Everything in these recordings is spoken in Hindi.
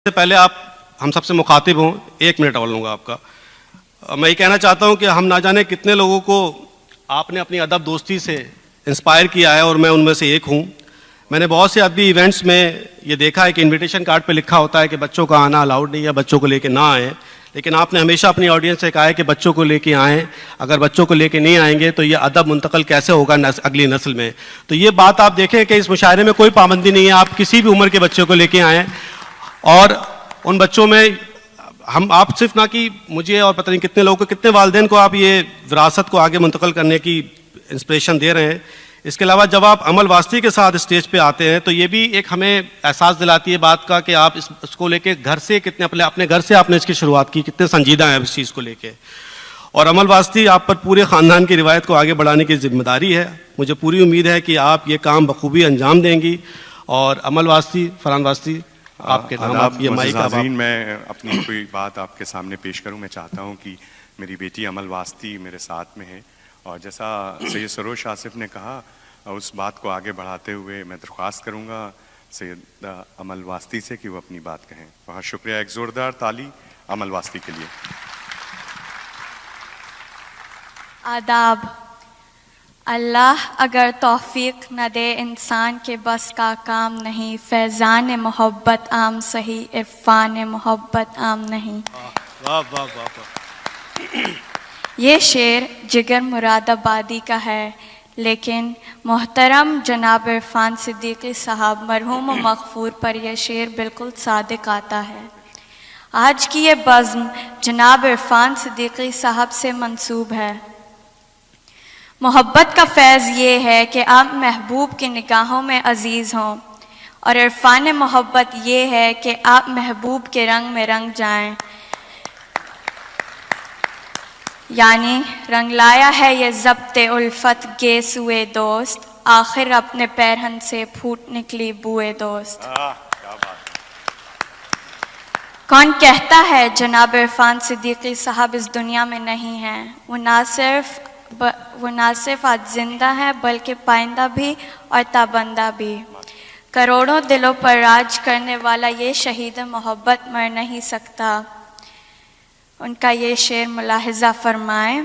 से पहले आप हम सबसे मुखातिब हों, 1 मिनट और लूँगा आपका। मैं ये कहना चाहता हूँ कि हम ना जाने कितने लोगों को आपने अपनी अदब दोस्ती से इंस्पायर किया है और मैं उनमें से एक हूँ। मैंने बहुत से अदबी इवेंट्स में ये देखा है कि इनविटेशन कार्ड पे लिखा होता है कि बच्चों का आना अलाउड नहीं है, बच्चों को लेके ना आएँ, लेकिन आपने हमेशा अपनी ऑडियंस से कहा है कि बच्चों को लेके आएँ। अगर बच्चों को लेके नहीं आएंगे तो ये अदब मुंतकिल कैसे होगा अगली नस्ल में। तो ये बात आप देखें कि इस मुशायरे में कोई पाबंदी नहीं है, आप किसी भी उम्र के बच्चों को लेके आएँ और उन बच्चों में हम आप सिर्फ ना कि मुझे और पता नहीं कितने लोगों को, कितने वालिदैन को आप ये विरासत को आगे मुंतकिल करने की इंस्पिरेशन दे रहे हैं। इसके अलावा जब आप अमल वास्ती के साथ स्टेज पे आते हैं तो ये भी एक हमें एहसास दिलाती है बात का कि आप इसको लेके घर से कितने अपने घर से आपने इसकी शुरुआत की, कितने संजीदा हैं इस चीज़ को लेके। और अमल वास्ती आप पर पूरे ख़ानदान की रिवायत को आगे बढ़ाने की जिम्मेदारी है। मुझे पूरी उम्मीद है कि आप ये काम बखूबी अंजाम देंगी। और अमल वास्ती, फरहान वास्ती, आपके नाम आप ये माइक मैं अपनी कोई बात आपके सामने पेश करूं। मैं चाहता हूं कि मेरी बेटी अमल वास्ती मेरे साथ में है और जैसा सैयद सरोज आसिफ ने कहा उस बात को आगे बढ़ाते हुए मैं दरख्वास्त करूंगा सैयद अमल वास्ती से कि वो अपनी बात कहें। बहुत शुक्रिया, एक ज़ोरदार ताली अमल वास्ती के लिए। आदाब। अल्लाह अगर तौफीक न दे इंसान के बस का काम नहीं, फैज़ान मोहब्बत आम सही, इरफान मोहब्बत आम नहीं। वाह वाह वाह। ये शेर जिगर मुरादाबादी का है, लेकिन मोहतरम जनाब इरफान सिद्दीकी साहब मरहूम मग़फ़ूर पर यह शेर बिल्कुल सादिक आता है। आज की ये बज़्म जनाब इरफान सिद्दीकी साहब से मंसूब है। मोहब्बत का फैज़ ये है कि आप महबूब की निगाहों में अज़ीज़ हों, और इरफान मोहब्बत ये है कि आप महबूब के रंग में रंग जाएं। यानी रंग लाया है ये ज़ब्ते उल्फत गेसुए दोस्त, आखिर अपने पैरहन से फूट निकली बुए दोस्त। कौन कहता है जनाब इरफान सिद्दीकी साहब इस दुनिया में नहीं हैं। वो ना सिर्फ आज जिंदा है बल्कि पाइंदा भी और ताबंदा भी। करोड़ों दिलों पर राज करने वाला ये शहीद मोहब्बत मर नहीं सकता। उनका ये शेर मुलाहिज़ा फरमाएं।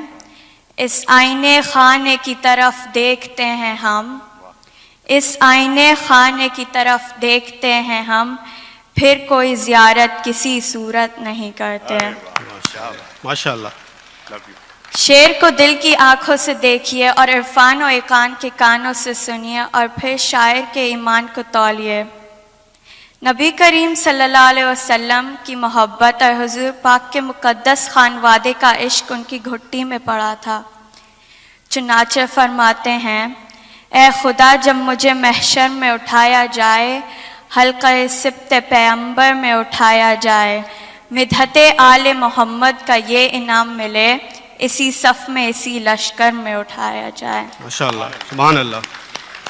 इस आईने खाने की तरफ देखते हैं हम, इस आईने खाने की तरफ देखते हैं हम, फिर कोई ज़ियारत किसी सूरत नहीं करते। माशाअल्लाह। शेर को दिल की आंखों से देखिए और इरफान और इकान के कानों से सुनिए और फिर शायर के ईमान को तौलिए। नबी करीम सल्लल्लाहु अलैहि वसल्लम की मोहब्बत और हुजूर पाक के मुक़द्दस खानवादे का इश्क उनकी घुट्टी में पड़ा था। चुनाचे फरमाते हैं, ए खुदा जब मुझे महशर में उठाया जाए, हल्क़े सिब्ते पैगंबर में उठाया जाए, मिदहते आले मोहम्मद का ये इनाम मिले, इसी सफ़ में इसी लश्कर में उठाया जाए। माशाअल्लाह, सुभान अल्लाह।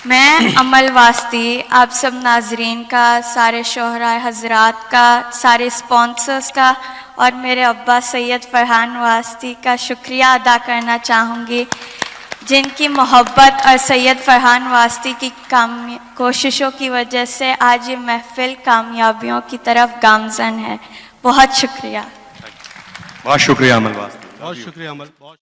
मैं अमल वास्ती आप सब नाजरीन का, सारे शोहराए हजरात का, सारे स्पॉन्सर्स का और मेरे अब्बा सैयद फरहान वास्ती का शुक्रिया अदा करना चाहूँगी, जिनकी मोहब्बत और सैयद फरहान वास्ती की कोशिशों की वजह से आज ये महफिल कामयाबियों की तरफ गामज़न है। बहुत शुक्रिया। बहुत शुक्रिया अमल वास्ती। बहुत शुक्रिया अमल।